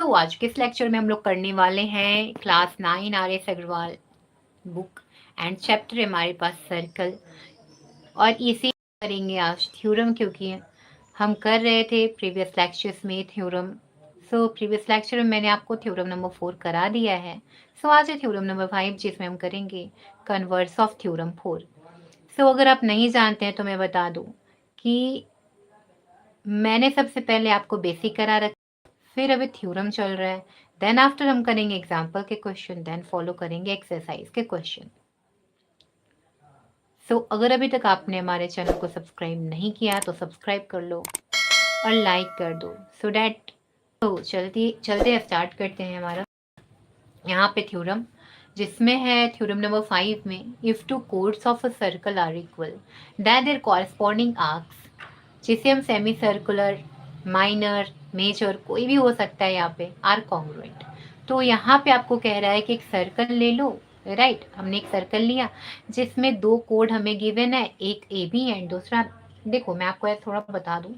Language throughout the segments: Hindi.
तो आज के इस लेक्चर में हम लोग करने वाले हैं class 9 R S Agarwal book and chapter हमारे पास सर्कल, और इसी करेंगे आज थ्योरम, क्योंकि हम कर रहे थे प्रीवियस लेक्चर्स में थ्योरम। सो प्रीवियस लेक्चर में मैंने आपको थ्योरम नंबर 4 करा दिया है। सो आज है थ्योरम नंबर 5, जिसमें हम करेंगे कन्वर्स ऑफ थ्योरम 4। सो अगर आप नहीं जानते हैं तो मैं बता दूं कि मैंने सबसे पहले आपको बेसिक करा रखा, फिर अभी थ्योरम चल रहा है, देन आफ्टर हम करेंगे एग्जाम्पल के क्वेश्चन, देन फॉलो करेंगे एक्सरसाइज के क्वेश्चन। सो अगर अभी तक आपने हमारे चैनल को सब्सक्राइब नहीं किया तो सब्सक्राइब कर लो और लाइक कर दो, सो डैट। तो चलते स्टार्ट करते हैं हमारा यहाँ पे थ्योरम, जिसमें है थ्योरम नंबर 5 में, if two chords of a circle are equal then their corresponding arcs, जिसे हम सेमी सर्कुलर, माइनर, मेजर कोई भी हो सकता है यहाँ पे, आर कॉन्ग्रुएंट। तो यहाँ पे आपको कह रहा है कि एक सर्कल ले लो, राइट। हमने एक सर्कल लिया जिसमें दो कोड हमें गिवन है, एक ए बी एंड दूसरा, देखो मैं आपको थोड़ा बता दूं,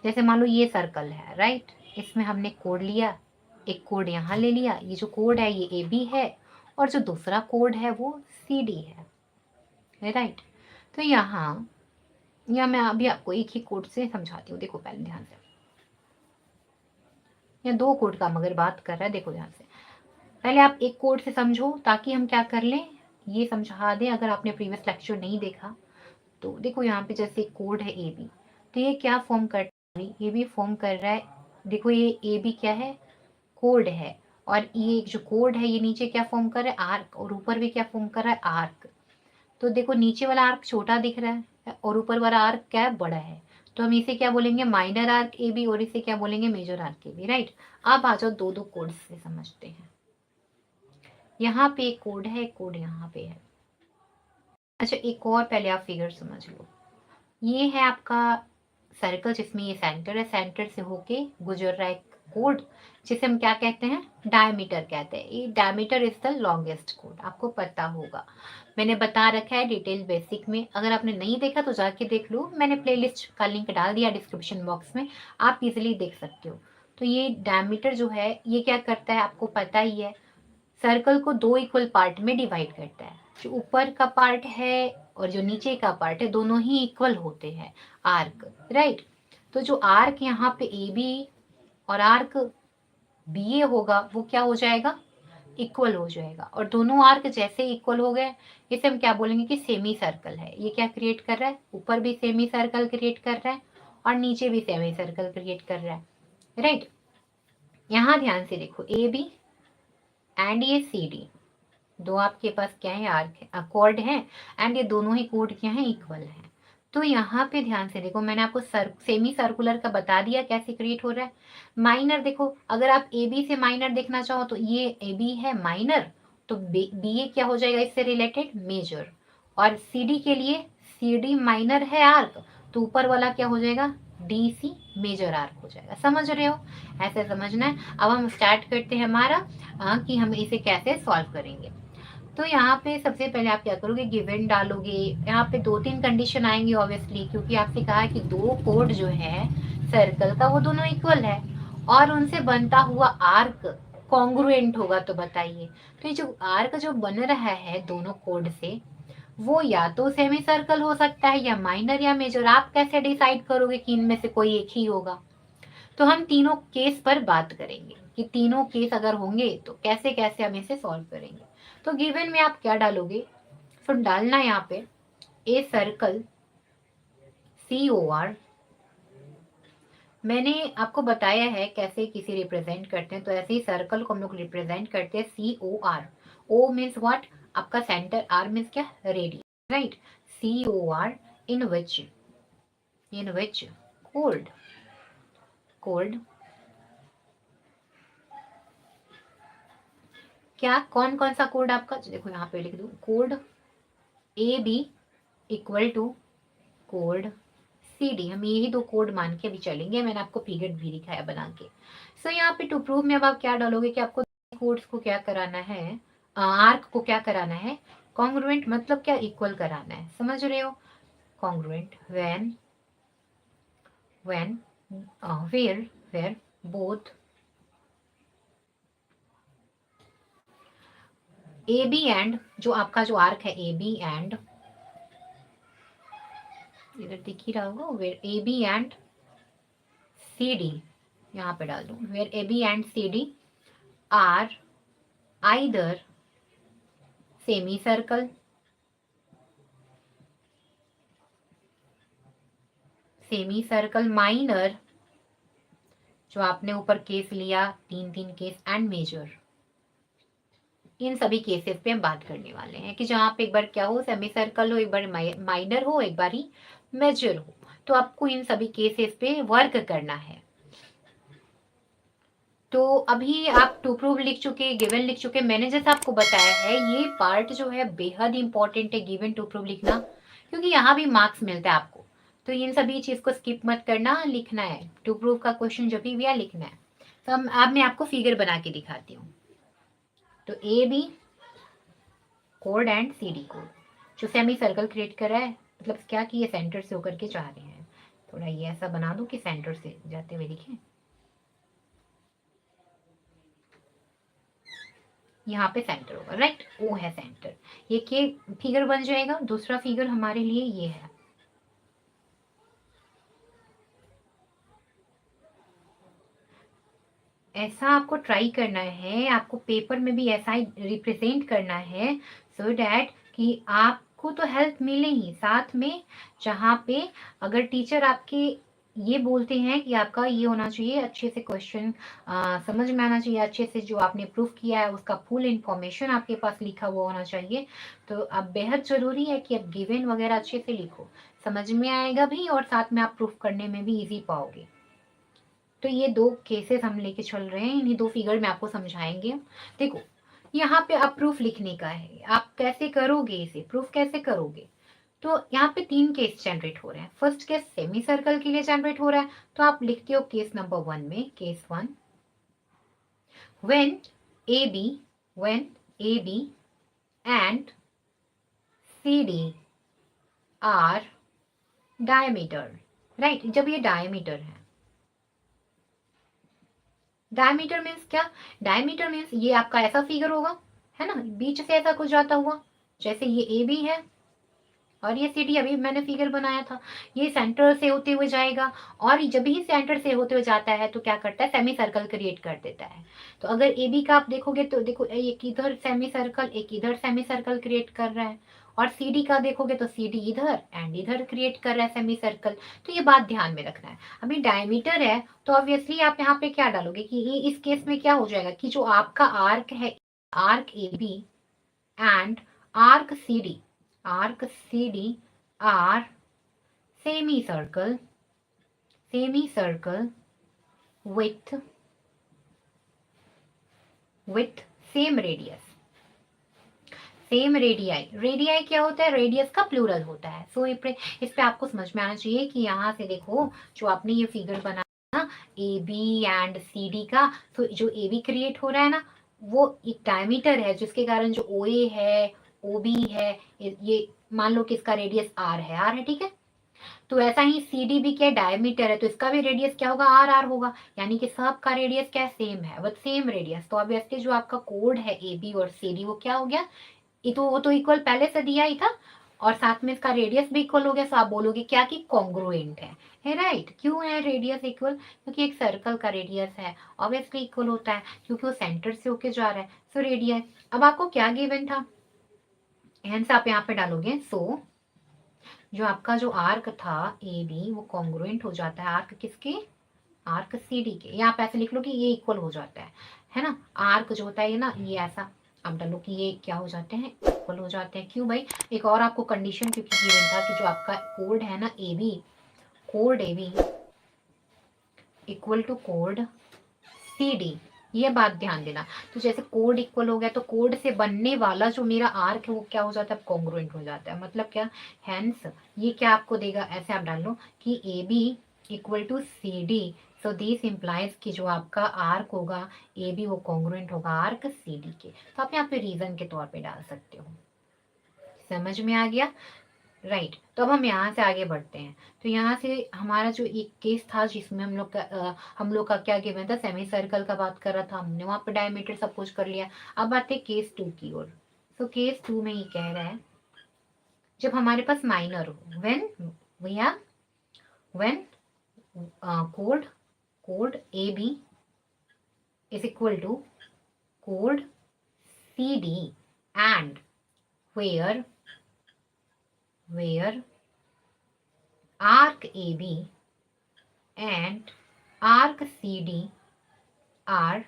जैसे मान लो ये सर्कल है, राइट। इसमें हमने कोड लिया, एक कोड यहाँ ले लिया, ये जो कोड है ये ए बी है, और जो दूसरा कोड है वो सी डी है, राइट। तो यहाँ मैं अभी आपको एक ही कोड से समझाती हूँ, देखो पहले ध्यान से। या दो कोड का मगर बात कर रहा है, देखो ध्यान से। पहले आप एक कोड से समझो ताकि हम क्या कर लें, ये समझा दें। अगर आपने प्रीवियस लेक्चर नहीं देखा तो देखो यहाँ पे जैसे कोड है ए बी, तो ये क्या फॉर्म कर रहा है, ए बी फॉर्म कर रहा है। देखो ये ए बी क्या है, कोड है, और ये जो कोड है ये नीचे क्या फॉर्म कर रहा है, आर्क, और ऊपर भी क्या फॉर्म कर रहा है, आर्क। तो देखो नीचे वाला आर्क छोटा दिख रहा है और ऊपर वाला आर्क क्या है, बड़ा है। तो हम इसे क्या बोलेंगे, माइनर आर्क ए बी, और इसे क्या बोलेंगे, major arc A B, right. अब आ जाओ दो दो कोड से समझते हैं। यहाँ पे एक कोड है, एक कोड यहाँ पे है। अच्छा एक और पहले आप फिगर समझ लो, ये है आपका सर्कल जिसमें ये सेंटर है, सेंटर से होके गुजर रहा है कोड, जिसे हम क्या कहते हैं, डायमीटर कहते हैं। ये diameter is the longest code, आपको पता होगा, मैंने बता रखा है डिटेल बेसिक में। अगर आपने नहीं देखा तो जाके देख लो, मैंने प्लेलिस्ट का लिंक डाल दिया डिस्क्रिप्शन बॉक्स में, आप इजिली देख सकते हो। तो ये डायमीटर जो है ये क्या करता है, आपको पता ही है, सर्कल को दो इक्वल पार्ट में डिवाइड करता है। जो ऊपर का पार्ट है और जो नीचे का पार्ट है दोनों ही इक्वल होते हैं, आर्क, राइट। तो जो आर्क यहाँ पे ए बी और आर्क बी ए होगा वो क्या हो जाएगा, इक्वल हो जाएगा। और दोनों आर्क जैसे इक्वल हो गए, इसे हम क्या बोलेंगे कि सेमी सर्कल है। ये क्या क्रिएट कर रहा है, ऊपर भी सेमी सर्कल क्रिएट कर रहा है और नीचे भी सेमी सर्कल क्रिएट कर रहा है, राइट। यहाँ ध्यान से देखो, ए बी एंड ये सी डी, दो आपके पास क्या है, आर्क कॉर्ड है, एंड ये दोनों ही कोड क्या है, इक्वल है। तो यहाँ पे ध्यान से देखो, मैंने आपको सेमी सर्कुलर का बता दिया कैसे क्रिएट हो रहा है। माइनर देखो, अगर आप ए बी से माइनर देखना चाहो तो ये ए बी है माइनर, तो बी ए क्या हो जाएगा इससे रिलेटेड, मेजर। और सी डी के लिए, सी डी माइनर है आर्क, तो ऊपर वाला क्या हो जाएगा, डी सी मेजर आर्क हो जाएगा। समझ रहे हो, ऐसे समझना है। अब हम स्टार्ट करते हैं हमारा कि हम इसे कैसे सॉल्व करेंगे। तो यहाँ पे सबसे पहले आप क्या करोगे, गिवन डालोगे। यहाँ पे दो तीन कंडीशन आएंगी ऑब्वियसली, क्योंकि आपसे कहा है कि दो कोड जो है सर्कल का वो दोनों इक्वल है और उनसे बनता हुआ आर्क कॉन्ग्रुएंट होगा। तो बताइए, तो ये जो आर्क जो बन रहा है दोनों कोड से, वो या तो सेमी सर्कल हो सकता है या माइनर या मेजर। आप कैसे डिसाइड करोगे कि इनमें से कोई एक ही होगा। तो हम तीनों केस पर बात करेंगे कि तीनों केस अगर होंगे तो कैसे कैसे हम इसे सॉल्व करेंगे। तो गिवन में आप क्या डालोगे, तो डालना यहाँ पे a circle C O are. मैंने आपको बताया है कैसे किसी रिप्रेजेंट करते हैं, तो ऐसे ही सर्कल को हम लोग रिप्रेजेंट करते हैं C O R. O means what, आपका सेंटर, आर मीन्स क्या, radius, right. C O R in which कोड, कोड क्या, कौन कौन सा कोड आपका, देखो यहाँ पे लिख दू, code A B equal to code C D. हम यही दो कोड मान के अभी चलेंगे, मैंने आपको फिगर भी दिखाया बना के। सो यहाँ पे टू प्रूव में अब आप क्या डालोगे कि आपको कोड्स को क्या कराना है, आर्क को क्या कराना है, कॉन्ग्रुएंट, मतलब क्या, इक्वल कराना है। समझ रहे हो, congruent when when where both A B and जो आपका जो आर्क है ए बी एंड, इधर दिख ही रहा होगा, where A B and C D, यहाँ पे डाल दूं, where A B and C D are either semi circle, semi circle minor, जो आपने ऊपर केस लिया 3 केस, एंड मेजर। इन सभी केसेस पे हम बात करने वाले हैं कि जहाँ पे एक बार क्या हो, सेमी सर्कल हो, एक बार माइनर हो, एक बार ही मेजर हो। तो आपको इन सभी केसेस पे वर्क करना है। तो अभी आप टू प्रूव लिख चुके, गिवन लिख चुके। मैंने जैसा आपको बताया है ये पार्ट जो है बेहद इंपॉर्टेंट है, गिवन टू प्रूव लिखना, क्योंकि यहाँ भी मार्क्स मिलता है आपको। तो इन सभी चीज को स्किप मत करना, लिखना है। टू प्रूव का क्वेश्चन जब भी आया लिखना है। तो अब मैं आपको फिगर बना के दिखाती हूँ। तो ए B code and C D code, जो सेमी सर्कल क्रिएट करा है, मतलब क्या कि ये सेंटर से होकर के जा रहे हैं। थोड़ा ये ऐसा बना दूं कि सेंटर से जाते हुए दिखे। यहाँ पे सेंटर होगा, राइट, ओ है सेंटर। ये के फिगर बन जाएगा। दूसरा फिगर हमारे लिए ये है, ऐसा आपको ट्राई करना है, आपको पेपर में भी ऐसा ही रिप्रेजेंट करना है, सो डैट कि आपको तो हेल्प मिले ही साथ में। जहाँ पे अगर टीचर आपके ये बोलते हैं कि आपका ये होना चाहिए, अच्छे से क्वेश्चन समझ में आना चाहिए, अच्छे से जो आपने प्रूफ किया है उसका फुल इंफॉर्मेशन आपके पास लिखा हुआ होना चाहिए। तो अब बेहद जरूरी है कि आप गिवन वगैरह अच्छे से लिखो, समझ में आएगा भी और साथ में आप प्रूफ करने में भी इजी पाओगे। तो ये दो केसेस हम लेके चल रहे हैं, इन्हीं दो फिगर में आपको समझाएंगे। देखो यहाँ पे आप प्रूफ लिखने का है, आप कैसे करोगे, इसे प्रूफ कैसे करोगे। तो यहाँ पे 3 केस जनरेट हो रहे हैं। फर्स्ट केस सेमी सर्कल के लिए जनरेट हो रहा है, तो आप लिखते हो केस नंबर 1 में, case 1, when A B, when A B and C D are diameter, right. जब ये डायमीटर है, डायमीटर मीन्स क्या, डायमीटर मीन्स ये आपका ऐसा फिगर होगा, है ना, बीच से ऐसा कुछ जाता हुआ, जैसे ये ए बी है और ये सी डी, अभी मैंने फिगर बनाया था, ये सेंटर से होते हुए जाएगा। और जब भी सेंटर से होते हुए जाता है तो क्या करता है, सेमी सर्कल क्रिएट कर देता है। तो अगर ए बी का आप देखोगे तो देखो एक इधर सेमी सर्कल, एक इधर सेमी सर्कल क्रिएट कर रहा है, और सी डी का देखोगे तो सी डी इधर एंड इधर क्रिएट कर रहा है सेमी सर्कल। तो ये बात ध्यान में रखना है। अभी डायमीटर है तो ऑब्वियसली आप यहाँ पे क्या डालोगे कि ये इस केस में क्या हो जाएगा कि जो आपका आर्क है, arc A B and arc C D, arc CD are semicircle with same radius, same radii. Radii क्या होता है, रेडियस का प्लूरल होता है। सो इस पे आपको समझ में आना चाहिए कि यहाँ से देखो जो आपने ये फिगर बनाया A B and C D का, तो जो ए बी क्रिएट हो रहा है ना, वो एक डायमीटर है जिसके कारण जो ओ ए है, ओ बी है, ये मान लो कि इसका रेडियस आर है, आर है, ठीक है। तो ऐसा ही सी डी भी क्या डायमीटर है, तो इसका भी रेडियस क्या होगा, आर आर होगा, यानी कि सब का रेडियस क्या सेम है, बट सेम रेडियस। तो ऑब्वियसली जो आपका कोड है ए बी और सी डी वो क्या हो गया, ये तो वो तो इक्वल पहले से दिया ही था, और साथ में इसका रेडियस भी इक्वल हो गया। तो आप बोलोगे क्या कि कॉन्ग्रुएंट है राइट। क्यों है रेडियस इक्वल, क्योंकि एक सर्कल का रेडियस है, ऑब्वियसली इक्वल होता है क्योंकि वो सेंटर से होके जा रहा है। So radius. अब आपको क्या गिवन था, हेंस आप यहाँ पे डालोगे सो जो आपका जो आर्क था ए बी वो कॉन्ग्रुएंट हो जाता है आर्क किसके, आर्क सी डी के। यहाँ पे ऐसे लिख लो कि ये इक्वल हो जाता है ना। आर्क जो होता है ये ना, ये ऐसा आप डालो कि ये क्या हो जाते हैं, इक्वल हो जाते हैं। क्यों भाई, एक और आपको कंडीशन क्योंकि गिवन था कि जो आपका कोड है ना ए B, code A B equal to code C D, ये बात ध्यान देना। तो जैसे कोड इक्वल हो गया तो कोड से बनने वाला जो मेरा आर्क है वो क्या हो जाता है, कॉन्ग्रुएंट हो जाता है। मतलब क्या, हेंस ये क्या आपको देगा, ऐसे आप डाल लो कि A B equal to C D, so this implies कि जो आपका आर्क होगा ए बी वो कॉन्ग्रुएंट होगा आर्क सी डी के। तो आप यहाँ पे रीजन के तौर पे डाल सकते हो। समझ में आ गया, राइट। तो अब हम यहाँ से आगे बढ़ते हैं। तो यहाँ से हमारा जो एक केस था जिसमें हम लोग का क्या गिवन था, सेमी सर्कल का बात कर रहा था, हमने वहां पे डायमीटर सब कुछ कर लिया। अब आते केस 2 की ओर। तो केस 2 में ये कह रहा है जब हमारे पास माइनर हो, when code A B is equal to chord CD and where arc AB and arc CD are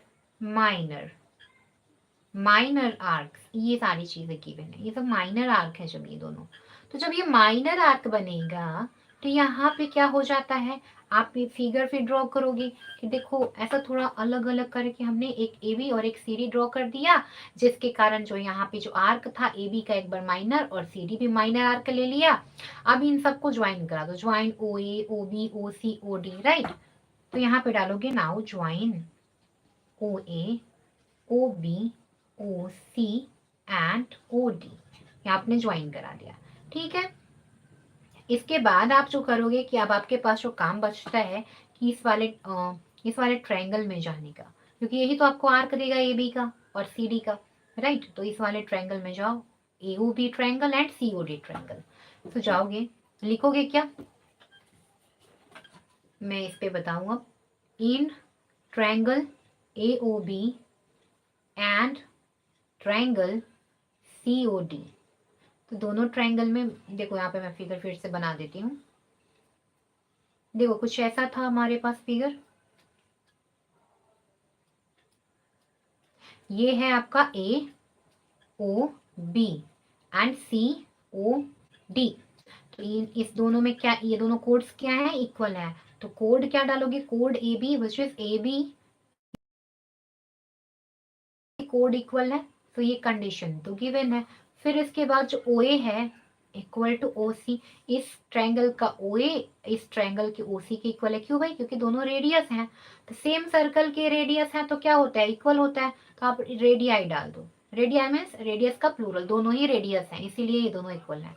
minor arc, ये सारी चीजें गिवन है, ये सब माइनर आर्क है जब ये दोनों। तो जब ये माइनर आर्क बनेगा तो यहाँ पे क्या हो जाता है, आप ये फिगर फिर ड्रॉ करोगे कि देखो ऐसा थोड़ा अलग अलग करके हमने एक ए बी और एक सी डी ड्रॉ कर दिया, जिसके कारण जो यहाँ पे जो आर्क था ए बी का एक बार माइनर और सी डी भी माइनर आर्क ले लिया। अब इन सबको ज्वाइन करा दो, join O A O B O C O D, right. तो यहाँ पे डालोगे now join O A O B O C and O D, ये आपने ज्वाइन करा दिया, ठीक है। इसके बाद आप जो करोगे कि अब आपके पास जो काम बचता है कि इस वाले ट्रायंगल में जाने का, क्योंकि यही तो आपको आर्क देगा ए बी का और सी डी का, राइट। तो इस वाले ट्रायंगल में जाओ, A O B triangle and C O D triangle. तो जाओगे, लिखोगे क्या, मैं इस पे बताऊंगा, in triangle A O B and triangle C O D. तो दोनों ट्रायंगल में देखो, यहाँ पे मैं फिगर फिर से बना देती हूँ। देखो कुछ ऐसा था हमारे पास फिगर, ये है आपका A O B and C O D. तो इस दोनों में क्या, ये दोनों कोड्स क्या है, इक्वल है। तो कोड क्या डालोगे, कोड A B which is A B, कोड इक्वल है, तो ये कंडीशन तो गिवन है। फिर इसके बाद जो ओ ए है इक्वल टू ओ सी, इस ट्रायंगल का ओ ए इस ट्रायंगल के ओ सी के इक्वल है, क्यों भाई, क्योंकि दोनों रेडियस हैं। तो सेम सर्कल के रेडियस हैं तो क्या होता है, इक्वल होता है। तो आप रेडियाई डाल दो, रेडियाई मीन्स रेडियस का प्लूरल, दोनों ही रेडियस हैं इसीलिए ये दोनों इक्वल हैं।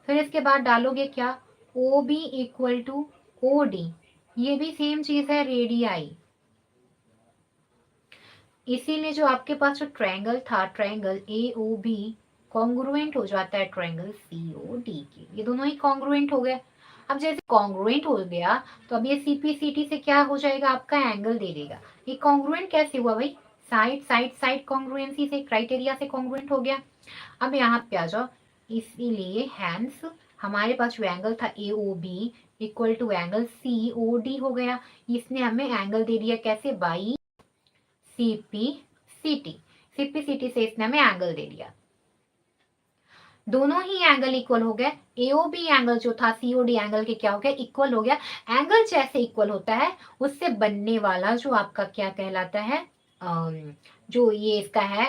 फिर इसके बाद डालोगे क्या, O B equal to O D, ये भी सेम चीज है, रेडियाई। इसीलिए जो आपके पास जो ट्रायंगल था, triangle A O B congruent हो जाता है ट्रायंगल सी ओ डी के, ये दोनों ही कॉन्ग्रुएंट हो गए। अब जैसे कॉन्ग्रुएंट हो गया तो अब ये सीपी से क्या हो जाएगा, आपका एंगल दे देगा। ये कॉन्ग्रुएंट कैसे हुआ भाई, साइड साइड साइड कॉन्ग्रुएंसी से, क्राइटेरिया से कॉन्ग्रुएंट हो गया। अब यहाँ पे आ जाओ, इसीलिए हैंस हमारे पास जो एंगल था A O B equal to angle C O D हो गया। इसने हमें एंगल दे दिया कैसे, बाई सीपीसीटी, सीपीसीटी से इसने हमें एंगल दे दिया। दोनों ही एंगल इक्वल हो गए, एओबी एंगल जो था सीओडी एंगल के क्या हो गया, इक्वल हो गया। एंगल जैसे इक्वल होता है उससे बनने वाला जो आपका क्या कहलाता है, जो ये इसका है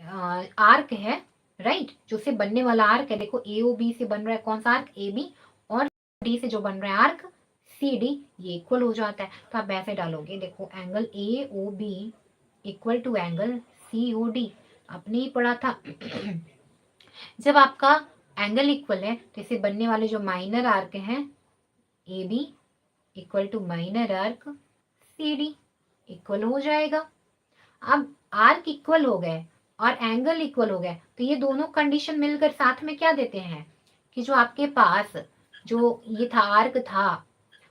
आर्क है, राइट, जो से बनने वाला आर्क है। देखो एओबी से बन रहा है कौन सा आर्क, ए बी, और डी से जो बन रहा है आर्क सी डी, ये इक्वल हो जाता है। तो आप ऐसे डालोगे, देखो angle A O B equal to angle C O D, आपने ही पढ़ा था जब आपका एंगल इक्वल है तो इसे बनने वाले जो माइनर आर्क हैं A B equal to minor arc C D equal हो जाएगा। अब आर्क इक्वल हो गए और एंगल इक्वल हो गए तो ये दोनों कंडीशन मिलकर साथ में क्या देते हैं कि जो आपके पास जो ये था आर्क था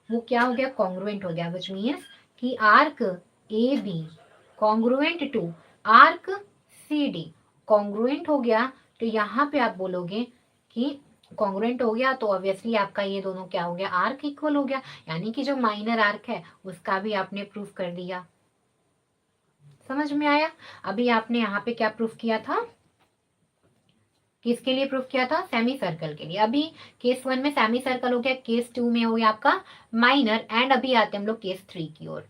वो क्या हो गया, कॉन्ग्रुएंट हो गया, विच मीन्स कि arc A B congruent to arc C D congruent हो गया। तो यहाँ पे आप बोलोगे कि कॉन्ग्रुएंट हो गया तो ऑब्वियसली आपका ये दोनों क्या हो गया, आर्क इक्वल हो गया, यानी कि जो माइनर आर्क है उसका भी आपने प्रूफ कर दिया। समझ में आया। अभी आपने यहाँ पे क्या प्रूफ किया था, किसके लिए प्रूफ किया था, सेमी सर्कल के लिए। अभी केस 1 में सेमी सर्कल हो गया, केस 2 में हो गया आपका माइनर, एंड अभी आते हैं हम लोग केस 3 की ओर।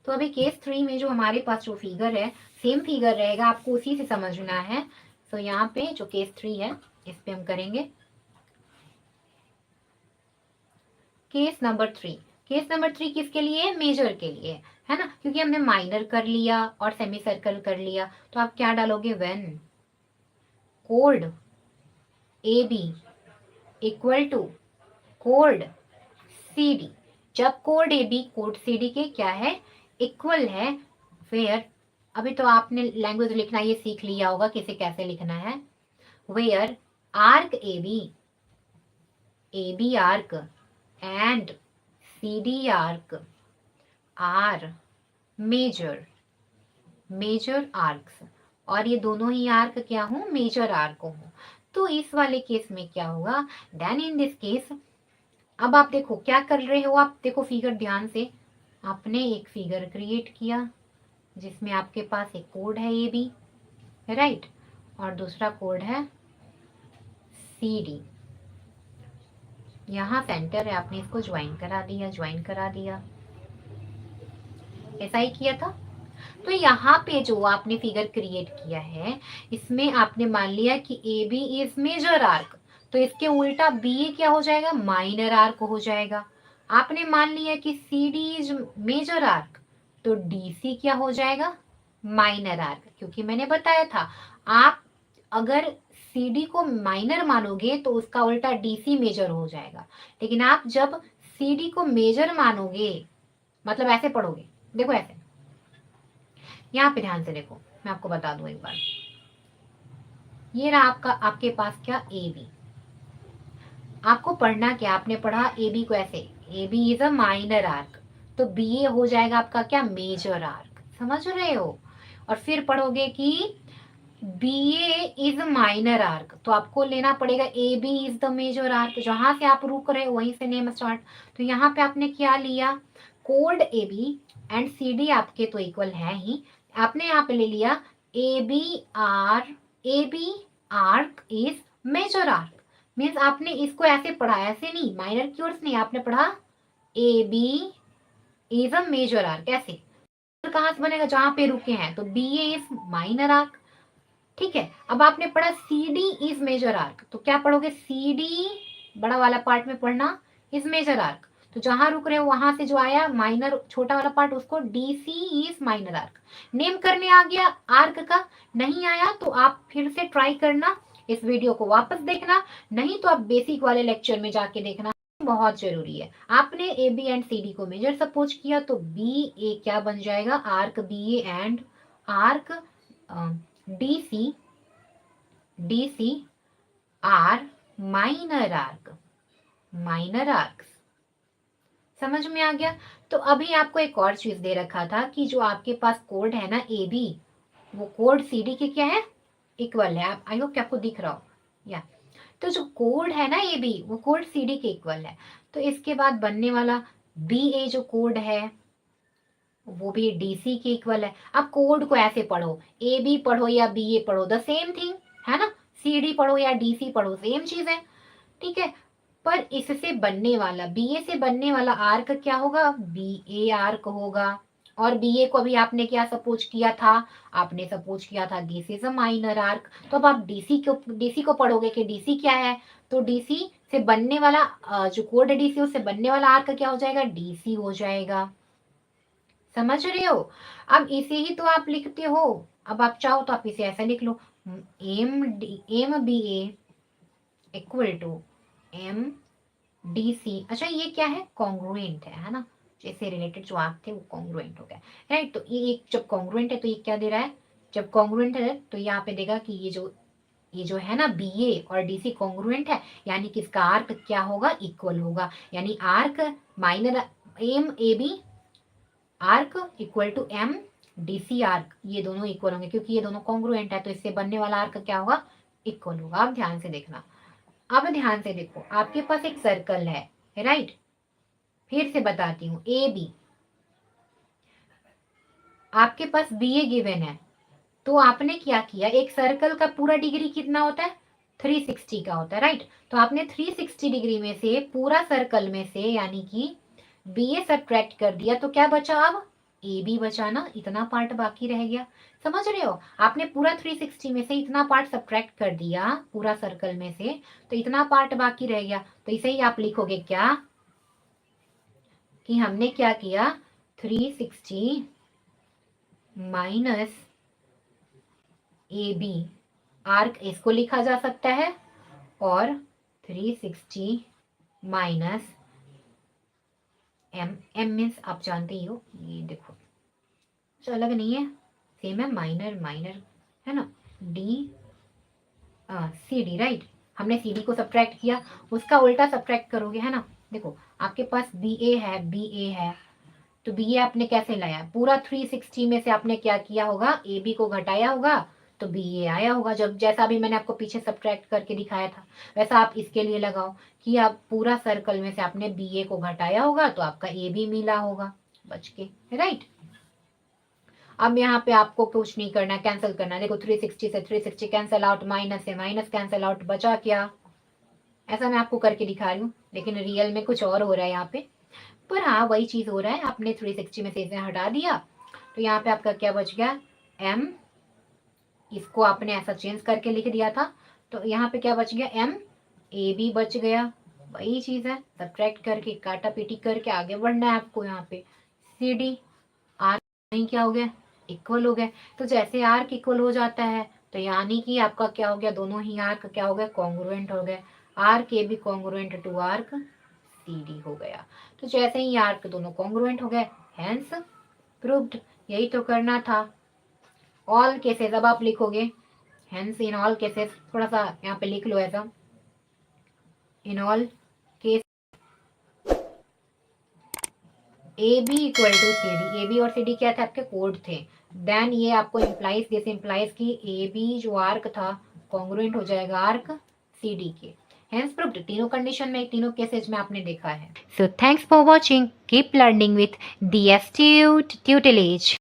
तो अभी केस 3 में जो हमारे पास जो फिगर है सेम फिगर रहेगा, आपको उसी से समझना है। तो यहाँ पे जो केस 3 है इस पे हम करेंगे केस नंबर 3। केस नंबर 3 किसके लिए, मेजर के लिए, है ना, क्योंकि हमने माइनर कर लिया और सेमी सर्कल कर लिया। तो आप क्या डालोगे, when code A B equal to code C D, जब code A B code C D के क्या है, इक्वल है, वेयर अभी तो आपने लैंग्वेज लिखना ये सीख लिया होगा कि इसे कैसे लिखना है। Where arc A B arc and C D arc are major arcs, और ये दोनों ही आर्क क्या हो, मेजर आर्क हो। तो इस वाले केस में क्या होगा, देन इन दिस केस, अब आप देखो क्या कर रहे हो, आप देखो फिगर ध्यान से। आपने एक फिगर क्रिएट किया जिसमें आपके पास एक कोड है ए बी, राइट, और दूसरा कोड है सी डी। यहाँ सेंटर है, आपने इसको ज्वाइन करा दिया, ऐसा ही किया था। तो यहाँ पे जो आपने फिगर क्रिएट किया है, इसमें आपने मान लिया कि A B is major arc, तो इसके उल्टा बी ए क्या हो जाएगा, माइनर आर्क हो जाएगा। आपने मान लिया कि C D is major arc, तो डी सी क्या हो जाएगा, माइनर आर्क, क्योंकि मैंने बताया था आप अगर सी डी को माइनर मानोगे तो उसका उल्टा डी सी मेजर हो जाएगा, लेकिन आप जब सी डी को मेजर मानोगे, मतलब ऐसे पढ़ोगे, देखो ऐसे, यहाँ पे ध्यान से देखो, मैं आपको बता दूं एक बार। ये रहा आपका, आपके पास क्या, ए बी। आपको पढ़ना क्या, आपने पढ़ा ए बी को ऐसे, A B is a minor arc, तो बी ए हो जाएगा आपका क्या, मेजर आर्क, समझ रहे हो। और फिर पढ़ोगे कि B A is minor arc, तो आपको लेना पड़ेगा A B is the major arc, जहां से आप रुक रहे हो वहीं से नेम स्टार्ट। तो यहाँ पे आपने क्या लिया, कोड A B and C D आपके तो इक्वल है ही, आपने यहाँ पे ले लिया A B arc is major arc, means आपने इसको ऐसे पढ़ा, ऐसे नहीं, माइनर क्यूर्स नहीं, आपने पढ़ा A B is a major arc, ऐसे। तो कहां से बनेगा, जहां पे रुके हैं, तो B A is minor arc, ठीक है। अब आपने पढ़ा C D is major arc, तो क्या पढ़ोगे, सी डी बड़ा वाला पार्ट में पढ़ना इज मेजर आर्क, तो जहां रुक रहे हो वहां से जो आया माइनर छोटा वाला पार्ट, उसको D C is minor arc name करने आ गया। आर्क का नहीं आया तो आप फिर से ट्राई करना, इस वीडियो को वापस देखना, नहीं तो आप बेसिक वाले लेक्चर में जाके देखना, बहुत जरूरी है। आपने A B and C D को मेजर सपोज किया, तो बी ए क्या बन जाएगा, arc B A and arc D C are minor arcs, समझ में आ गया। तो अभी आपको एक और चीज दे रखा था कि जो आपके पास कोड है ना ए बी, वो कोड सी डी के क्या है, इक्वल है। आप आई होप कि आपको दिख रहा हो, या तो जो कोड है ना ए बी, वो कोड सी डी के इक्वल है। तो इसके बाद बनने वाला बी ए जो कोड है वो भी डीसी के इक्वल है। अब कोड को ऐसे पढ़ो, ए बी पढ़ो या बी ए पढ़ो, द सेम थिंग है ना, सी डी पढ़ो या डी सी पढ़ो, सेम चीज है, ठीक है। पर इससे बनने वाला, बी ए से बनने वाला आर्क क्या होगा, बी ए आर्क होगा। और बी ए को अभी आपने क्या सपोज किया था, आपने सपोज किया था this is a minor arc. तो अब आप डीसी को पढ़ोगे कि डीसी क्या है, तो डीसी से बनने वाला जो कोड है डीसी, उससे बनने वाला आर्क क्या हो जाएगा, डीसी हो जाएगा, समझ रहे हो। अब इसे ही तो आप लिखते हो, अब आप चाहो तो आप इसे ऐसा लिख लो, M B A equal to M D C. अच्छा ये क्या है, कॉन्ग्रुएंट है ना, जैसे रिलेटेड जो आप थे वो कॉन्ग्रुएंट हो गया, राइट। तो ये एक जब कॉन्ग्रुएंट है तो ये क्या दे रहा है, जब कॉन्ग्रुएंट है तो यहाँ पे देगा कि ये जो है ना बी ए और डी सी कॉन्ग्रुएंट है, यानी कि इसका आर्क क्या होगा, इक्वल होगा, यानी arc minor M A B arc equal to M D C arc, ये दोनों इक्वल होंगे क्योंकि ये दोनों कॉन्ग्रुएंट है, तो इससे बनने वाला आर्क क्या होगा, इक्वल होगा। आप ध्यान से देखना, अब ध्यान से देखो, आपके पास एक सर्कल है, राइट। फिर से बताती हूँ, ए बी, आपके पास बी ए गिवन है, तो आपने क्या किया, एक सर्कल का पूरा डिग्री कितना होता है, 360 का होता है, राइट। तो आपने 360 डिग्री में से पूरा सर्कल में से यानी कि बी ए सब्ट्रैक्ट कर दिया, तो क्या बचा, अब ए बी बचा ना, इतना पार्ट बाकी रह गया, समझ रहे हो। आपने पूरा 360 में से इतना पार्ट सब्ट्रैक्ट कर दिया पूरा सर्कल में से, तो इतना पार्ट बाकी रह गया। तो इसे ही आप लिखोगे क्या, कि हमने क्या किया, 360 माइनस ए बी आर्क, इसको लिखा जा सकता है, और 360 माइनस एम, एम मीन्स आप जानते ही हो, ये देखो अलग नहीं है, सेम है माइनर माइनर, है ना, डी सी डी, राइट। हमने सी डी को सब्ट्रैक्ट किया, उसका उल्टा सब्ट्रैक्ट करोगे, है ना। देखो आपके पास बी ए है, बी ए है, तो बी ए आपने कैसे लाया, पूरा 360 में से आपने क्या किया होगा, ए बी को घटाया होगा, तो बी ए आया होगा। जब जैसा अभी मैंने आपको पीछे सब्ट्रैक्ट करके दिखाया था, वैसा आप इसके लिए लगाओ कि आप पूरा सर्कल में से आपने बी ए को घटाया होगा, तो आपका ए बी मिला होगा बच के, राइट। अब यहाँ पे आपको कुछ नहीं करना, कैंसिल करना। देखो 360 से 360 कैंसिल आउट, माइनस से माइनस कैंसिल आउट, बचा क्या, ऐसा मैं आपको करके दिखा रही हूँ, लेकिन रियल में कुछ और हो रहा है यहाँ पे। पर हाँ वही चीज हो रहा है, आपने 360 में से इसे हटा दिया, तो यहाँ पे आपका क्या बच गया, m, इसको आपने ऐसा चेंज करके लिख दिया था, तो यहाँ पे क्या बच गया, m, a b बच गया। वही चीज है, सब्ट्रैक्ट करके काटा पीटी करके आगे बढ़ना है आपको। यहाँ पे सी डी आर नहीं क्या हो गया, इक्वल हो गया। तो जैसे आर्क इक्वल हो जाता है, तो यानी कि आपका क्या हो गया, दोनों ही आर्क क्या हो गया, कॉन्ग्रुएंट हो गए। Arc A B congruent to arc C D हो गया। तो जैसे ही आर्क दोनों कॉन्ग्रुएंट हो गए, हेंस प्रूव्ड। यही तो करना था। ऑल केसेस अब आप लिखोगे, हेंस इन ऑल केसेस, थोड़ा सा यहाँ पे लिख लो ऐसा, in all case A B equal to C D, A B और सी डी क्या थे, आपके कोड थे। देन ये आपको इम्प्लाइज, दिस इम्प्लाइज की ए बी जो आर्क था कॉन्ग्रुएंट हो जाएगा आर्क सी डी के। हेंस प्रूव्ड, तीनों कंडीशन में, तीनों केसेज में आपने देखा है। So thanks for watching, keep learning with D S tut tutelage.